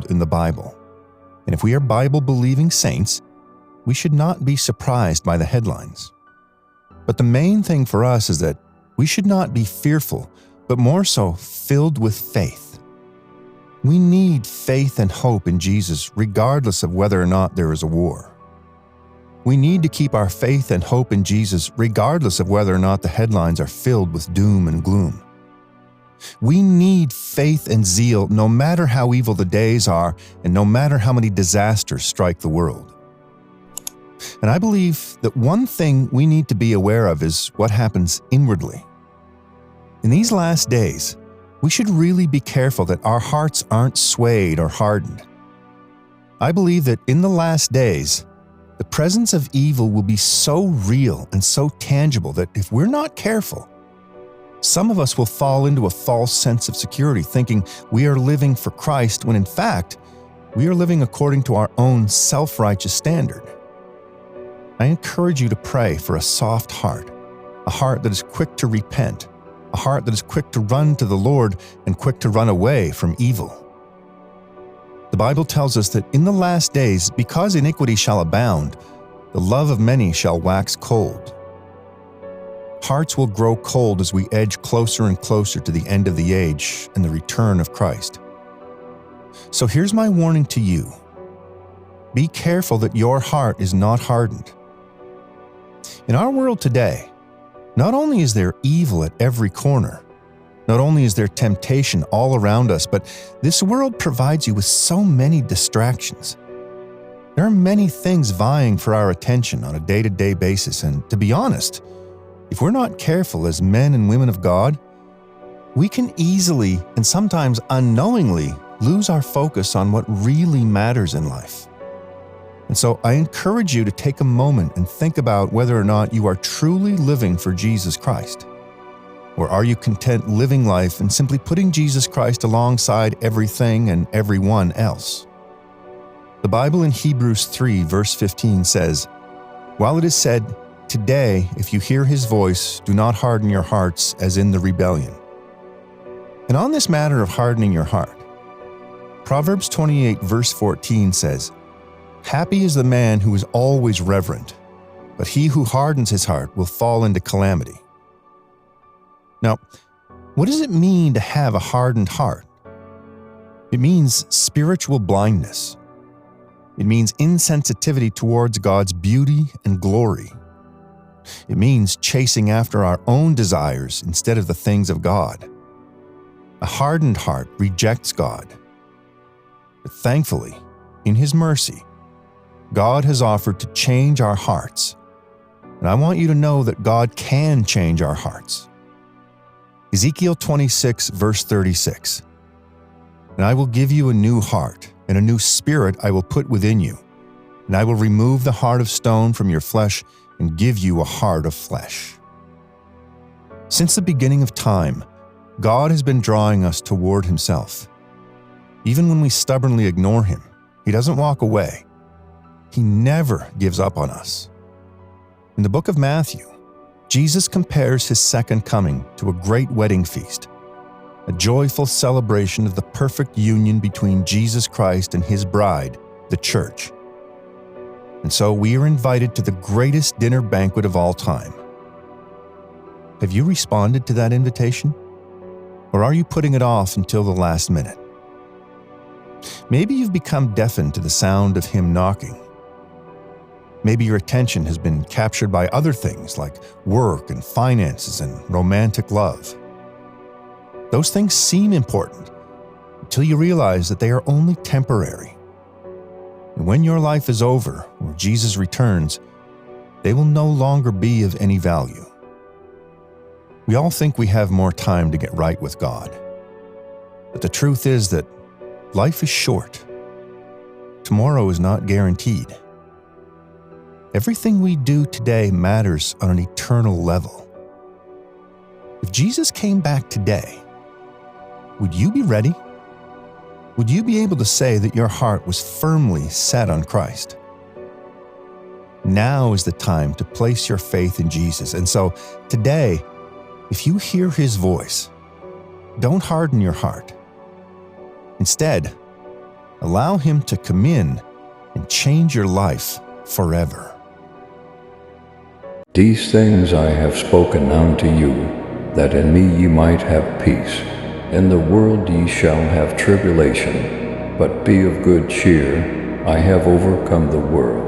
in the Bible. And if we are Bible-believing saints, we should not be surprised by the headlines. But the main thing for us is that we should not be fearful, but more so filled with faith. We need faith and hope in Jesus regardless of whether or not there is a war. We need to keep our faith and hope in Jesus regardless of whether or not the headlines are filled with doom and gloom. We need faith and zeal no matter how evil the days are and no matter how many disasters strike the world. And I believe that one thing we need to be aware of is what happens inwardly. In these last days, we should really be careful that our hearts aren't swayed or hardened. I believe that in the last days, the presence of evil will be so real and so tangible that if we're not careful, some of us will fall into a false sense of security, thinking we are living for Christ when in fact, we are living according to our own self-righteous standard. I encourage you to pray for a soft heart, a heart that is quick to repent, a heart that is quick to run to the Lord and quick to run away from evil. The Bible tells us that in the last days, because iniquity shall abound, the love of many shall wax cold. Hearts will grow cold as we edge closer and closer to the end of the age and the return of Christ. So here's my warning to you. Be careful that your heart is not hardened. In our world today, not only is there evil at every corner, not only is there temptation all around us, but this world provides you with so many distractions. There are many things vying for our attention on a day-to-day basis, and to be honest, if we're not careful as men and women of God, we can easily and sometimes unknowingly lose our focus on what really matters in life. And so I encourage you to take a moment and think about whether or not you are truly living for Jesus Christ. Or are you content living life and simply putting Jesus Christ alongside everything and everyone else? The Bible in Hebrews 3 verse 15 says, "While it is said, 'Today, if you hear his voice, do not harden your hearts as in the rebellion.'" And on this matter of hardening your heart, Proverbs 28 verse 14 says, "Happy is the man who is always reverent, but he who hardens his heart will fall into calamity." Now, what does it mean to have a hardened heart? It means spiritual blindness. It means insensitivity towards God's beauty and glory. It means chasing after our own desires instead of the things of God. A hardened heart rejects God. But thankfully, in His mercy, God has offered to change our hearts. And I want you to know that God can change our hearts. Ezekiel 26 verse 36, "And I will give you a new heart, and a new spirit I will put within you. And I will remove the heart of stone from your flesh and give you a heart of flesh." Since the beginning of time, God has been drawing us toward Himself. Even when we stubbornly ignore Him, He doesn't walk away. He never gives up on us. In the book of Matthew, Jesus compares His second coming to a great wedding feast, a joyful celebration of the perfect union between Jesus Christ and His bride, the church. And so we are invited to the greatest dinner banquet of all time. Have you responded to that invitation? Or are you putting it off until the last minute? Maybe you've become deafened to the sound of Him knocking. Maybe your attention has been captured by other things like work and finances and romantic love. Those things seem important until you realize that they are only temporary. And when your life is over or Jesus returns, they will no longer be of any value. We all think we have more time to get right with God. But the truth is that life is short. Tomorrow is not guaranteed. Everything we do today matters on an eternal level. If Jesus came back today, would you be ready? Would you be able to say that your heart was firmly set on Christ? Now is the time to place your faith in Jesus. And so today, if you hear His voice, don't harden your heart. Instead, Allow Him to come in and change your life forever. These things I have spoken unto you, that in me ye might have peace. In the world ye shall have tribulation, but be of good cheer, I have overcome the world.